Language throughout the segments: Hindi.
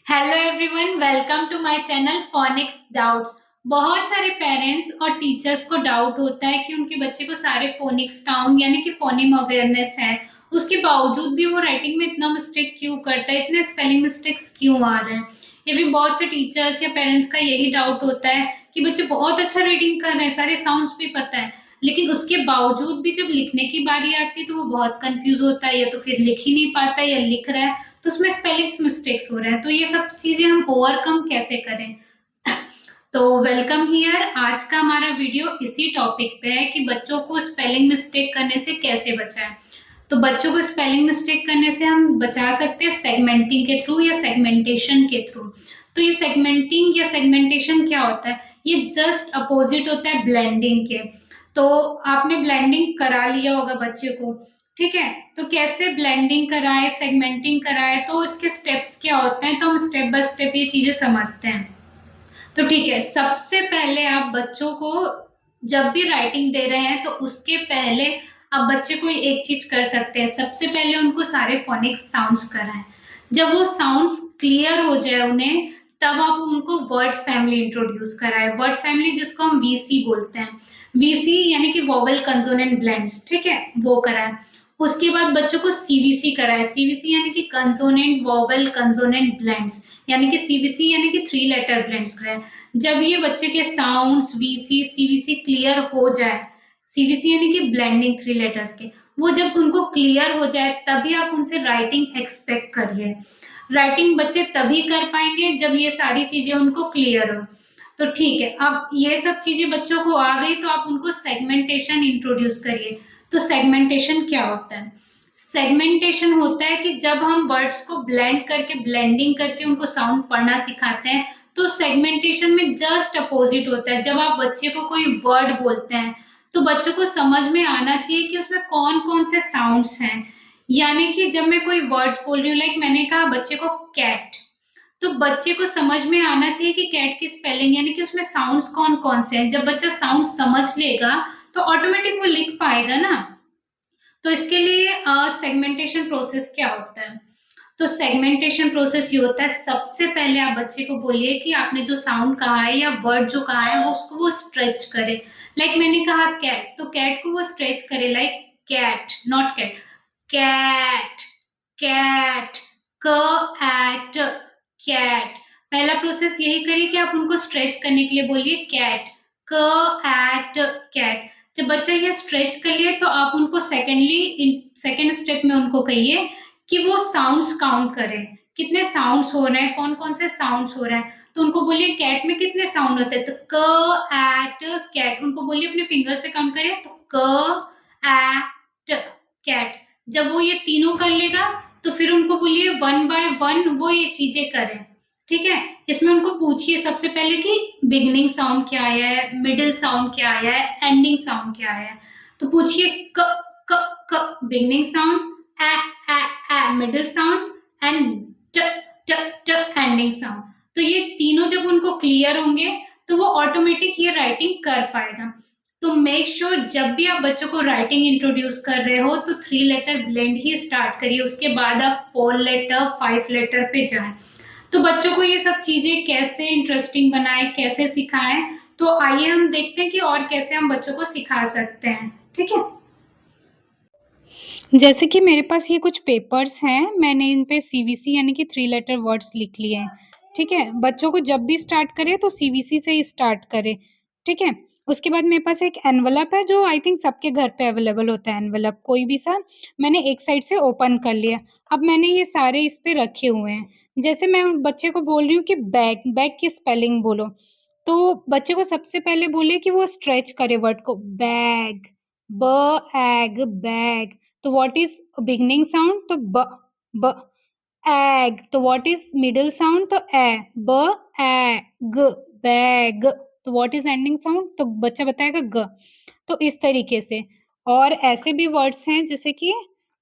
Hello everyone, welcome to my channel phonics doubts. बहुत सारे पेरेंट्स और टीचर्स को डाउट होता है कि उनके बच्चे को सारे फोनिक्स साउंड यानी कि फोनेम अवेयरनेस है, उसके बावजूद भी वो राइटिंग में इतना मिस्टेक क्यों करता है, इतने स्पेलिंग मिस्टेक्स क्यों आ रहे हैं। ये भी बहुत से टीचर्स या पेरेंट्स का यही डाउट होता है कि बच्चे बहुत अच्छा रीडिंग कर रहे हैं, सारे साउंड्स भी पता है, लेकिन उसके बावजूद भी जब लिखने की बारी आती है तो वो बहुत कंफ्यूज होता है, या तो फिर लिख ही नहीं पाता है या लिख रहा है तो उसमें स्पेलिंग्स मिस्टेक्स हो रहे हैं। तो ये सब चीजें हम ओवरकम कैसे करें। तो वेलकम हियर। आज का हमारा वीडियो इसी टॉपिक पे है कि बच्चों को स्पेलिंग मिस्टेक करने से कैसे बचाएं। तो बच्चों को स्पेलिंग मिस्टेक करने से हम बचा सकते हैं सेगमेंटिंग के थ्रू या सेगमेंटेशन के थ्रू। तो ये सेगमेंटिंग या सेगमेंटेशन क्या होता है, ये जस्ट अपोजिट होता है ब्लेंडिंग के। तो आपने ब्लेंडिंग करा लिया होगा बच्चे को, ठीक है। तो कैसे ब्लेंडिंग कराए, सेगमेंटिंग कराए, तो इसके स्टेप्स क्या होते हैं, तो हम स्टेप बाय स्टेप ये चीजें समझते हैं। तो ठीक है, सबसे पहले आप बच्चों को जब भी राइटिंग दे रहे हैं तो उसके पहले आप बच्चे को एक चीज कर सकते हैं, सबसे पहले उनको सारे फोनिक्स साउंड्स कराएं। जब वो साउंड्स क्लियर हो जाए उन्हें, तब आप उनको वर्ड फैमिली इंट्रोड्यूस कराएं। वर्ड फैमिली जिसको हम वीसी बोलते हैं, वीसी यानी कि वोवेल कंसोनेंट ब्लेंड्स, ठीक है, वो कराएं। उसके बाद बच्चों को सीवीसी कराएं। सीवीसी यानी कि कंसोनेंट वोवेल कंसोनेंट ब्लेंड्स, यानी कि सीवीसी यानी कि 3 लेटर ब्लेंड्स कराएं। जब ये बच्चे के साउंड्स वीसी सीवीसी क्लियर हो जाए, सीवीसी यानी कि ब्लेंडिंग 3 लेटर्स के, वो जब उनको क्लियर हो जाए तभी आप उनसे राइटिंग एक्सपेक्ट करिए। राइटिंग बच्चे तभी कर पाएंगे जब ये सारी चीजें उनको क्लियर हो। तो ठीक है, अब ये सब चीजें बच्चों को आ गई तो आप उनको सेगमेंटेशन इंट्रोड्यूस करिए। तो सेगमेंटेशन क्या होता है? सेगमेंटेशन होता है कि जब हम वर्ड्स को ब्लेंड करके ब्लेंडिंग करके उनको साउंड पढ़ना सिखाते हैं, तो सेगमेंटेशन में जस्ट अपोजिट होता है। जब आप बच्चे को कोई वर्ड बोलते हैं तो बच्चों को समझ में आना चाहिए कि उसमें कौन कौन से साउंड्स हैं। यानी कि जब मैं कोई वर्ड्स बोल रही हूँ, लाइक मैंने कहा बच्चे को कैट, तो बच्चे को समझ में आना चाहिए कि कैट की स्पेलिंग यानी कि उसमें साउंड्स कौन कौन से हैं। जब बच्चा साउंड समझ लेगा तो ऑटोमेटिक वो लिख पाएगा ना। तो इसके लिए सेगमेंटेशन प्रोसेस क्या होता है? तो सेगमेंटेशन प्रोसेस ये होता है, सबसे पहले आप बच्चे को बोलिए कि आपने जो साउंड कहा है या वर्ड जो कहा है वो उसको वो स्ट्रेच करे। लाइक मैंने कहा कैट, तो कैट को वो स्ट्रेच करे, like cat, not cat, cat, cat, c at cat. पहला प्रोसेस यही करिए कि आप उनको स्ट्रेच करने के लिए बोलिए कैट, क एट कैट। जब बच्चा ये स्ट्रेच कर लिए तो आप उनको सेकेंड स्टेप में उनको कहिए कि वो साउंड्स काउंट करें, कितने साउंड्स हो रहे हैं, कौन कौन से साउंड्स हो रहे हैं। तो उनको बोलिए कैट में कितने साउंड होते हैं, तो क एट कैट, उनको बोलिए अपने फिंगर से काउंट करिए, तो क एट कैट। जब वो ये तीनों कर लेगा तो फिर उनको बोलिए वन बाय वन वो ये चीजें करें, ठीक है। इसमें उनको पूछिए सबसे पहले कि बिगिनिंग साउंड क्या आया है, मिडिल साउंड क्या आया है, एंडिंग साउंड क्या आया है। तो पूछिए क क क beginning sound, middle sound and ट ट ट एंडिंग साउंड। तो ये तीनों जब उनको क्लियर होंगे तो वो ऑटोमेटिक ये राइटिंग कर पाएगा। तो मेक श्योर जब भी आप बच्चों को राइटिंग इंट्रोड्यूस कर रहे हो तो 3 लेटर ब्लेंड ही स्टार्ट करिए, उसके बाद आप 4 लेटर 5 लेटर पे जाएं। तो बच्चों को ये सब चीजें कैसे इंटरेस्टिंग बनाएं, कैसे सिखाएं, तो आइए हम देखते हैं कि और कैसे हम बच्चों को सिखा सकते हैं, ठीक है। जैसे कि मेरे पास ये कुछ पेपर्स हैं, मैंने इन पे सीवीसी यानी कि 3 लेटर वर्ड्स लिख लिए हैं, ठीक है। बच्चों को जब भी स्टार्ट करें तो सीवीसी से ही स्टार्ट करें, ठीक है। उसके बाद मेरे पास एक एनवलप है जो आई थिंक सबके घर पे अवेलेबल होता है, एनवलप कोई भी सा, मैंने एक साइड से ओपन कर लिया। अब मैंने ये सारे इस पे रखे हुए हैं। जैसे मैं बच्चे को बोल रही हूँ कि बैग, बैग की स्पेलिंग बोलो, तो बच्चे को सबसे पहले बोलिए कि वो स्ट्रेच करे वर्ड को, बैग, ब एग बैग। तो व्हाट इज बिगनिंग साउंड, तो ब ब एग। तो व्हाट इज मिडिल साउंड, तो ए ब एग बैग। तो व्हाट इज एंडिंग साउंड, तो बच्चा बताएगा ग। तो इस तरीके से। और ऐसे भी वर्ड्स हैं जैसे कि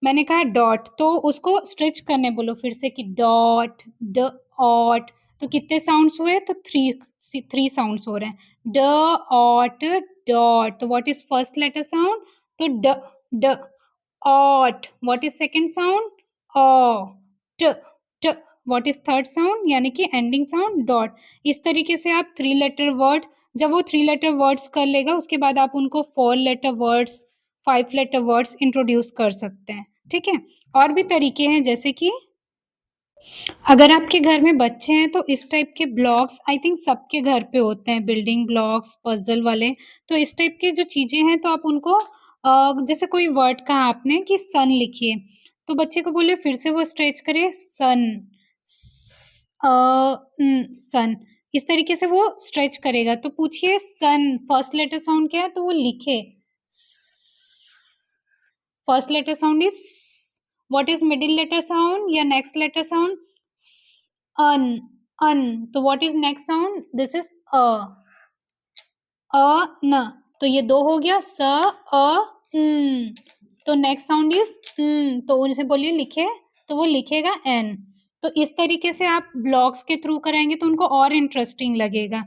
मैंने कहा डॉट, तो उसको स्ट्रेच करने बोलो फिर से कि डॉट, ड ऑट। तो कितने साउंड्स हुए, तो थ्री साउंड्स हो रहे हैं, ड ऑट डॉट। तो what is first letter sound, तो d d ot. What is second sound, o t t. What is third sound यानी कि एंडिंग साउंड डॉट। इस तरीके से आप 3 लेटर वर्ड, जब वो 3 लेटर वर्ड्स कर लेगा उसके बाद आप उनको 4 letter words, 5 letter words introduce कर सकते हैं। ठीक है, और भी तरीके हैं जैसे कि अगर आपके घर में बच्चे हैं तो इस टाइप के ब्लॉक्स आई थिंक सबके घर पे होते हैं, बिल्डिंग ब्लॉक्स, पजल वाले। तो इस टाइप के जो चीजें हैं तो आप उनको जैसे कोई वर्ड कहा आपने कि सन लिखिए, तो बच्चे को बोले फिर से वो स्ट्रेच करे सन, सन। इस तरीके से वो स्ट्रेच करेगा। तो पूछिए सन फर्स्ट लेटर साउंड क्या है, तो वो लिखे first letter sound is. What is middle letter sound या next letter sound, n, n. तो what is next sound, this is n. तो ये 2 हो गया स अ न। तो नेक्स्ट साउंड इज तो उनसे बोलिए लिखे, तो वो लिखेगा एन। तो इस तरीके से आप ब्लॉक्स के थ्रू कराएंगे तो उनको और इंटरेस्टिंग लगेगा।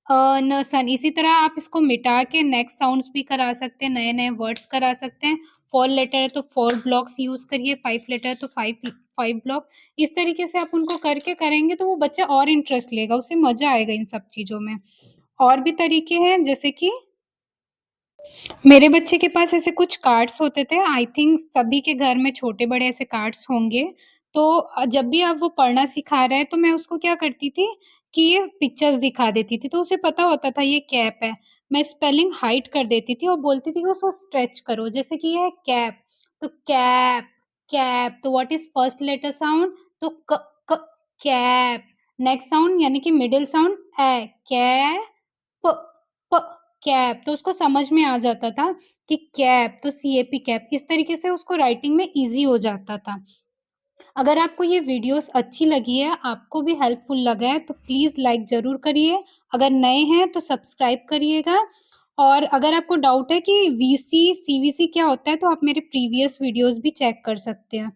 न सन। इसी तरह आप इसको मिटा के नेक्स्ट साउंड्स भी करा सकते हैं, नए नए वर्ड्स करा सकते हैं। 4 लेटर है तो 4 ब्लॉक्स यूज करिए, 5 लेटर है तो 5 ब्लॉक। इस तरीके से आप उनको करके करेंगे तो वो बच्चा और इंटरेस्ट लेगा, उसे मजा आएगा इन सब चीजों में। और भी तरीके हैं जैसे कि मेरे बच्चे के पास ऐसे कुछ कार्ड्स होते थे, आई थिंक सभी के घर में छोटे-बड़े ऐसे कार्ड्स होंगे। तो जब भी आप वो पढ़ना सिखा रहे हैं तो मैं उसको क्या करती थी कि ये पिक्चर्स दिखा देती थी, तो उसे पता होता था ये कैप है। मैं स्पेलिंग हाइड कर देती थी और बोलती थी कि उसको स्ट्रेच करो, जैसे कि ये है कैप, तो कैप, कैप। तो what is first letter sound, तो क क कैप। नेक्स्ट साउंड यानी कि मिडल साउंड कै प प कैप। तो उसको समझ में आ जाता था कि कैप तो सीएपी कैप। इस तरीके से उसको राइटिंग में ईज़ी हो जाता था। अगर आपको ये वीडियोस अच्छी लगी है, आपको भी हेल्पफुल लगा है तो प्लीज़ लाइक ज़रूर करिए। अगर नए हैं तो सब्सक्राइब करिएगा, और अगर आपको डाउट है कि वीसी, सीवीसी क्या होता है तो आप मेरे प्रीवियस वीडियोस भी चेक कर सकते हैं।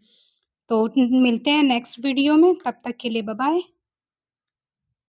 तो मिलते हैं नेक्स्ट वीडियो में, तब तक के लिए बाय बाय।